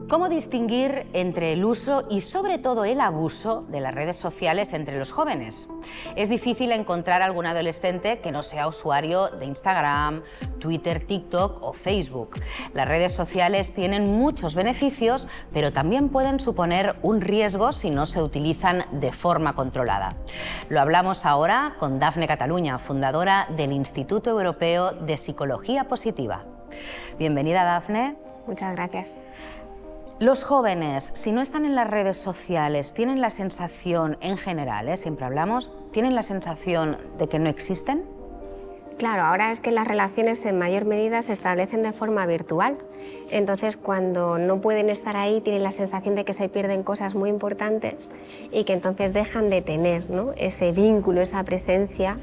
¿Cómo distinguir entre el uso y sobre todo el abuso de las redes sociales entre los jóvenes? Es difícil encontrar algún adolescente que no sea usuario de Instagram, Twitter, TikTok o Facebook. Las redes sociales tienen muchos beneficios, pero también pueden suponer un riesgo si no se utilizan de forma controlada. Lo hablamos ahora con Dafne Cataluña, fundadora del Instituto Europeo de Psicología Positiva. Bienvenida, Dafne. Muchas gracias. Los jóvenes, si no están en las redes sociales, tienen la sensación, en general, siempre hablamos, ¿tienen la sensación de que no existen? Claro, ahora es que las relaciones en mayor medida se establecen de forma virtual. Entonces, cuando no pueden estar ahí, tienen la sensación de que se pierden cosas muy importantes y que entonces dejan de tener, ¿no?, ese vínculo, esa presencia,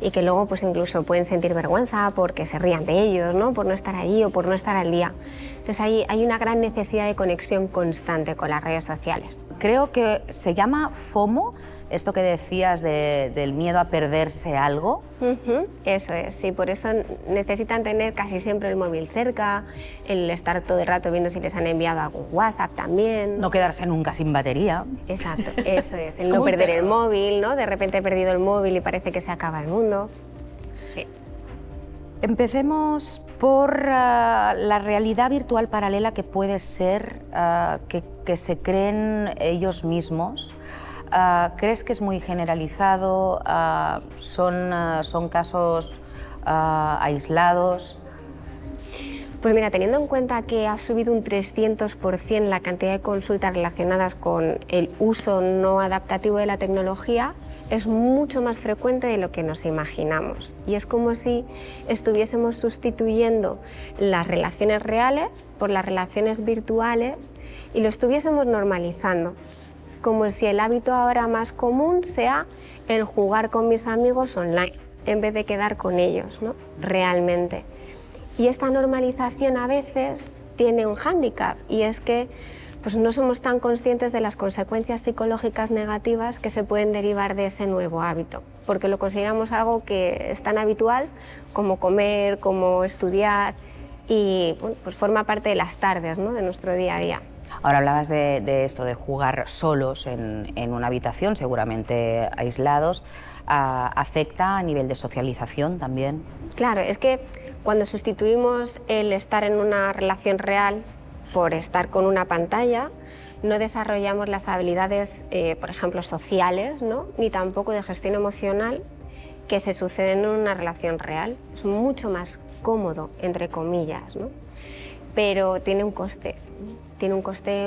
y que luego pues incluso pueden sentir vergüenza porque se rían de ellos, ¿no?, por no estar allí o por no estar al día. Entonces hay una gran necesidad de conexión constante con las redes sociales. Creo que se llama FOMO, esto que decías del miedo a perderse algo. Eso es, sí, por eso necesitan tener casi siempre el móvil cerca, el estar todo el rato viendo si les han enviado algún WhatsApp también. No quedarse nunca sin batería. Exacto, eso es, el no perder el móvil, ¿no? De repente he perdido el móvil y parece que se acaba el mundo. Sí. Empecemos por la realidad virtual paralela que puede ser que se creen ellos mismos. ¿Crees que es muy generalizado? ¿Son casos aislados? Pues mira, teniendo en cuenta que ha subido un 300% la cantidad de consultas relacionadas con el uso no adaptativo de la tecnología, es mucho más frecuente de lo que nos imaginamos. Y es como si estuviésemos sustituyendo las relaciones reales por las relaciones virtuales y lo estuviésemos normalizando. Como si el hábito ahora más común sea el jugar con mis amigos online, en vez de quedar con ellos, ¿no?, realmente. Y esta normalización a veces tiene un hándicap, y es que pues no somos tan conscientes de las consecuencias psicológicas negativas que se pueden derivar de ese nuevo hábito, porque lo consideramos algo que es tan habitual como comer, como estudiar, y bueno, pues forma parte de las tardes, ¿no?, de nuestro día a día. Ahora hablabas de esto, de jugar solos en una habitación, seguramente aislados. ¿Afecta a nivel de socialización también? Claro, es que cuando sustituimos el estar en una relación real por estar con una pantalla, no desarrollamos las habilidades, por ejemplo, sociales, ¿no?, ni tampoco de gestión emocional que se suceden en una relación real. Es mucho más cómodo, entre comillas, ¿no?, pero tiene un coste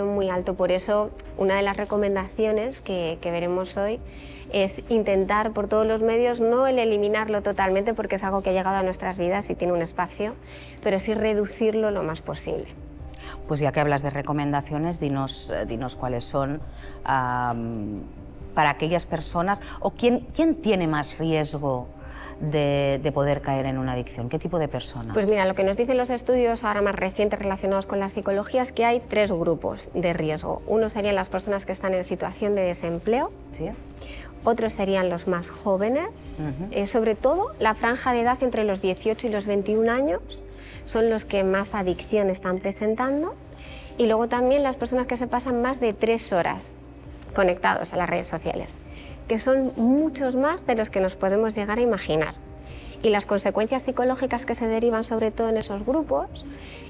muy alto. Por eso, una de las recomendaciones que veremos hoy es intentar por todos los medios no el eliminarlo totalmente, porque es algo que ha llegado a nuestras vidas y tiene un espacio, pero sí reducirlo lo más posible. Pues ya que hablas de recomendaciones, dinos cuáles son para aquellas personas, o quién tiene más riesgo de poder caer en una adicción. ¿Qué tipo de personas? Pues mira, lo que nos dicen los estudios ahora más recientes relacionados con la psicología es que hay 3 grupos de riesgo. Uno serían las personas que están en situación de desempleo. ¿Sí? Otros serían los más jóvenes. Sobre todo la franja de edad entre los 18 y los 21 años son los que más adicción están presentando. Y luego también las personas que se pasan más de 3 horas conectados a las redes sociales, que son muchos más de los que nos podemos llegar a imaginar. Y las consecuencias psicológicas que se derivan sobre todo en esos grupos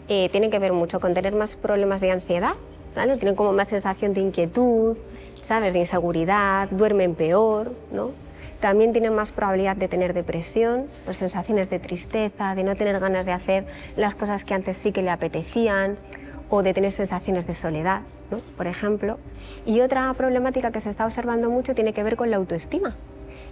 tienen que ver mucho con tener más problemas de ansiedad, ¿vale? Tienen como más sensación de inquietud, ¿sabes?, de inseguridad, duermen peor, ¿no? También tienen más probabilidad de tener depresión, pues sensaciones de tristeza, de no tener ganas de hacer las cosas que antes sí que le apetecían, o de tener sensaciones de soledad, ¿no?, por ejemplo. Y otra problemática que se está observando mucho tiene que ver con la autoestima.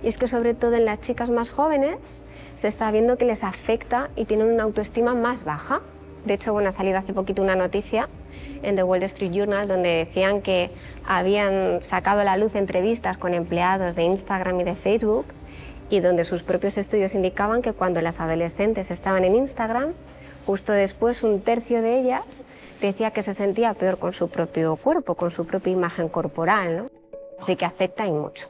Y es que sobre todo en las chicas más jóvenes se está viendo que les afecta y tienen una autoestima más baja. De hecho, bueno, ha salido hace poquito una noticia en The Wall Street Journal donde decían que habían sacado a la luz entrevistas con empleados de Instagram y de Facebook, y donde sus propios estudios indicaban que cuando las adolescentes estaban en Instagram, justo después un tercio de ellas decía que se sentía peor con su propio cuerpo, con su propia imagen corporal, ¿no? Así que afecta y mucho.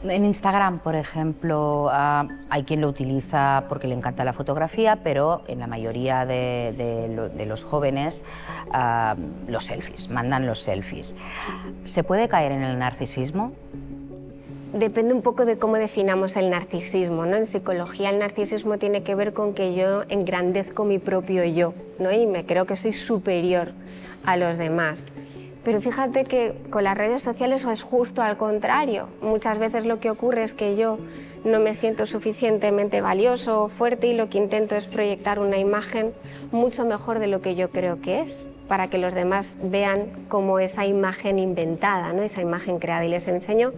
En Instagram, por ejemplo, hay quien lo utiliza porque le encanta la fotografía, pero en la mayoría de los jóvenes los selfies, mandan los selfies. ¿Se puede caer en el narcisismo? Depende un poco de cómo definamos el narcisismo, ¿no? En psicología el narcisismo tiene que ver con que yo engrandezco mi propio yo, ¿no? Y me creo que soy superior a los demás. Pero fíjate que con las redes sociales es justo al contrario. Muchas veces lo que ocurre es que yo no me siento suficientemente valioso o fuerte y lo que intento es proyectar una imagen mucho mejor de lo que yo creo que es, para que los demás vean como esa imagen inventada, ¿no? Esa imagen creada, y les enseño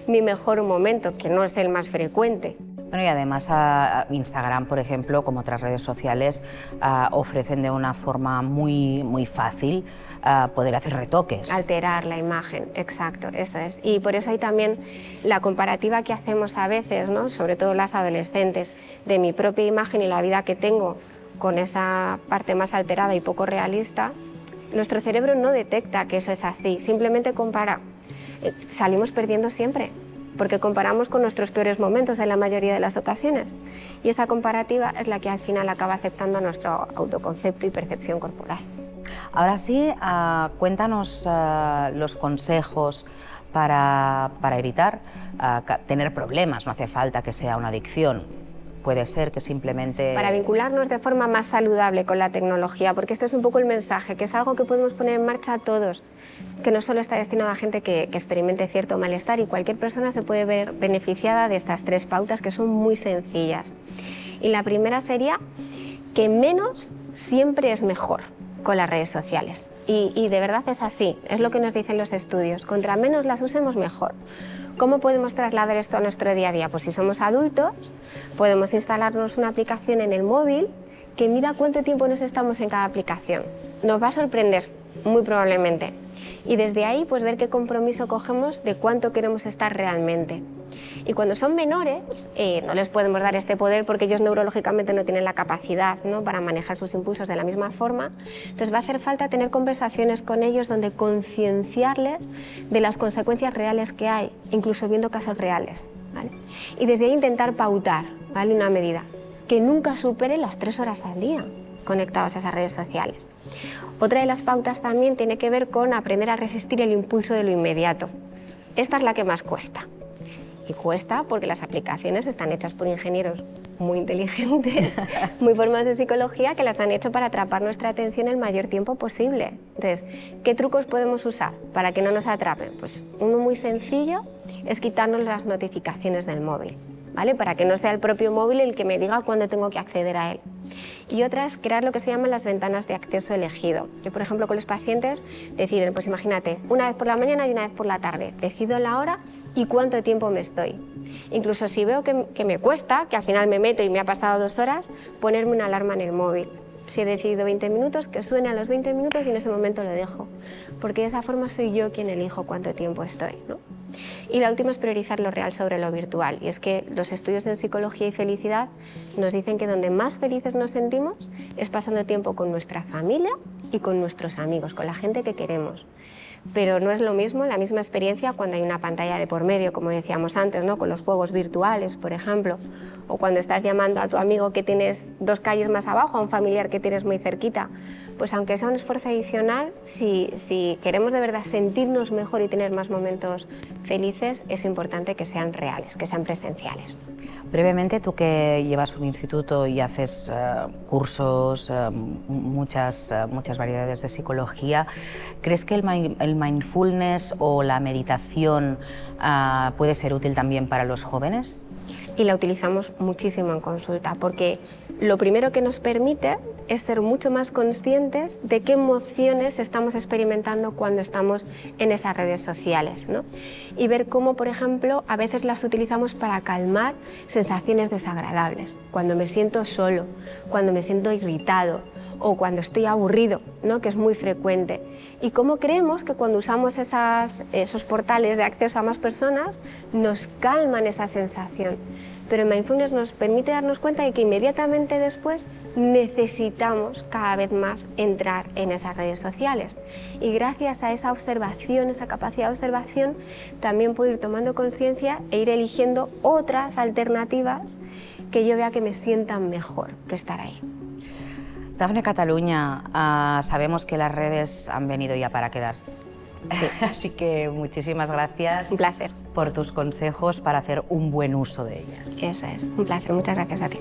mi mejor momento, que no es el más frecuente. Bueno, y además Instagram, por ejemplo, como otras redes sociales, ofrecen de una forma muy fácil poder hacer retoques. Alterar la imagen, exacto, eso es. Y por eso hay también la comparativa que hacemos a veces, ¿no? Sobre todo las adolescentes, de mi propia imagen y la vida que tengo con esa parte más alterada y poco realista. Nuestro cerebro no detecta que eso es así, simplemente compara. Salimos perdiendo siempre, porque comparamos con nuestros peores momentos en la mayoría de las ocasiones. Y esa comparativa es la que al final acaba afectando a nuestro autoconcepto y percepción corporal. Ahora sí, cuéntanos los consejos para evitar tener problemas. No hace falta que sea una adicción. Puede ser que simplemente... Para vincularnos de forma más saludable con la tecnología, porque este es un poco el mensaje, que es algo que podemos poner en marcha a todos, que no solo está destinado a gente que experimente cierto malestar, y cualquier persona se puede ver beneficiada de estas 3 pautas que son muy sencillas. Y la primera sería que menos siempre es mejor con las redes sociales. Y de verdad es así, es lo que nos dicen los estudios. Contra menos las usemos, mejor. ¿Cómo podemos trasladar esto a nuestro día a día? Pues si somos adultos, podemos instalarnos una aplicación en el móvil que mida cuánto tiempo nos estamos en cada aplicación. Nos va a sorprender, muy probablemente. Y desde ahí, pues ver qué compromiso cogemos de cuánto queremos estar realmente. Y cuando son menores, no les podemos dar este poder porque ellos neurológicamente no tienen la capacidad, ¿no?, para manejar sus impulsos de la misma forma. Entonces va a hacer falta tener conversaciones con ellos donde concienciarles de las consecuencias reales que hay, incluso viendo casos reales, ¿vale? Y desde ahí intentar pautar, ¿vale?, una medida que nunca supere las 3 horas al día conectados a esas redes sociales. Otra de las pautas también tiene que ver con aprender a resistir el impulso de lo inmediato. Esta es la que más cuesta. Y cuesta porque las aplicaciones están hechas por ingenieros muy inteligentes, muy formados en psicología, que las han hecho para atrapar nuestra atención el mayor tiempo posible. Entonces, ¿qué trucos podemos usar para que no nos atrapen? Pues uno muy sencillo es quitarnos las notificaciones del móvil, ¿vale?, para que no sea el propio móvil el que me diga cuándo tengo que acceder a él. Y otra es crear lo que se llaman las ventanas de acceso elegido. Yo, por ejemplo, con los pacientes deciden, pues imagínate, una vez por la mañana y una vez por la tarde. Decido la hora y cuánto tiempo me estoy. Incluso si veo que me cuesta, que al final me meto y me ha pasado 2 horas, ponerme una alarma en el móvil. Si he decidido 20 minutos, que suene a los 20 minutos y en ese momento lo dejo. Porque de esa forma soy yo quien elijo cuánto tiempo estoy, ¿no? Y la última es priorizar lo real sobre lo virtual. Y es que los estudios en psicología y felicidad nos dicen que donde más felices nos sentimos es pasando tiempo con nuestra familia y con nuestros amigos, con la gente que queremos. Pero no es lo mismo, la misma experiencia cuando hay una pantalla de por medio, como decíamos antes, ¿no?, con los juegos virtuales, por ejemplo, o cuando estás llamando a tu amigo que tienes 2 calles más abajo, a un familiar que tienes muy cerquita. Pues aunque sea un esfuerzo adicional, si queremos de verdad sentirnos mejor y tener más momentos felices, es importante que sean reales, que sean presenciales. Brevemente, tú que llevas un instituto y haces cursos, muchas variedades de psicología, ¿crees que el mindfulness o la meditación puede ser útil también para los jóvenes? Y la utilizamos muchísimo en consulta, porque lo primero que nos permite es ser mucho más conscientes de qué emociones estamos experimentando cuando estamos en esas redes sociales, ¿no? Y ver cómo, por ejemplo, a veces las utilizamos para calmar sensaciones desagradables, cuando me siento solo, cuando me siento irritado o cuando estoy aburrido, ¿no?, que es muy frecuente. Y cómo creemos que cuando usamos esos portales de acceso a más personas nos calman esa sensación. pero el mindfulness nos permite darnos cuenta de que inmediatamente después necesitamos cada vez más entrar en esas redes sociales. Y gracias a esa observación, esa capacidad de observación, también puedo ir tomando conciencia e ir eligiendo otras alternativas que yo vea que me sientan mejor que estar ahí. Dafne Cataluña, sabemos que las redes han venido ya para quedarse. Sí. Así que muchísimas gracias. Un placer. Por tus consejos para hacer un buen uso de ellas. Eso es, un placer. Muchas gracias a ti.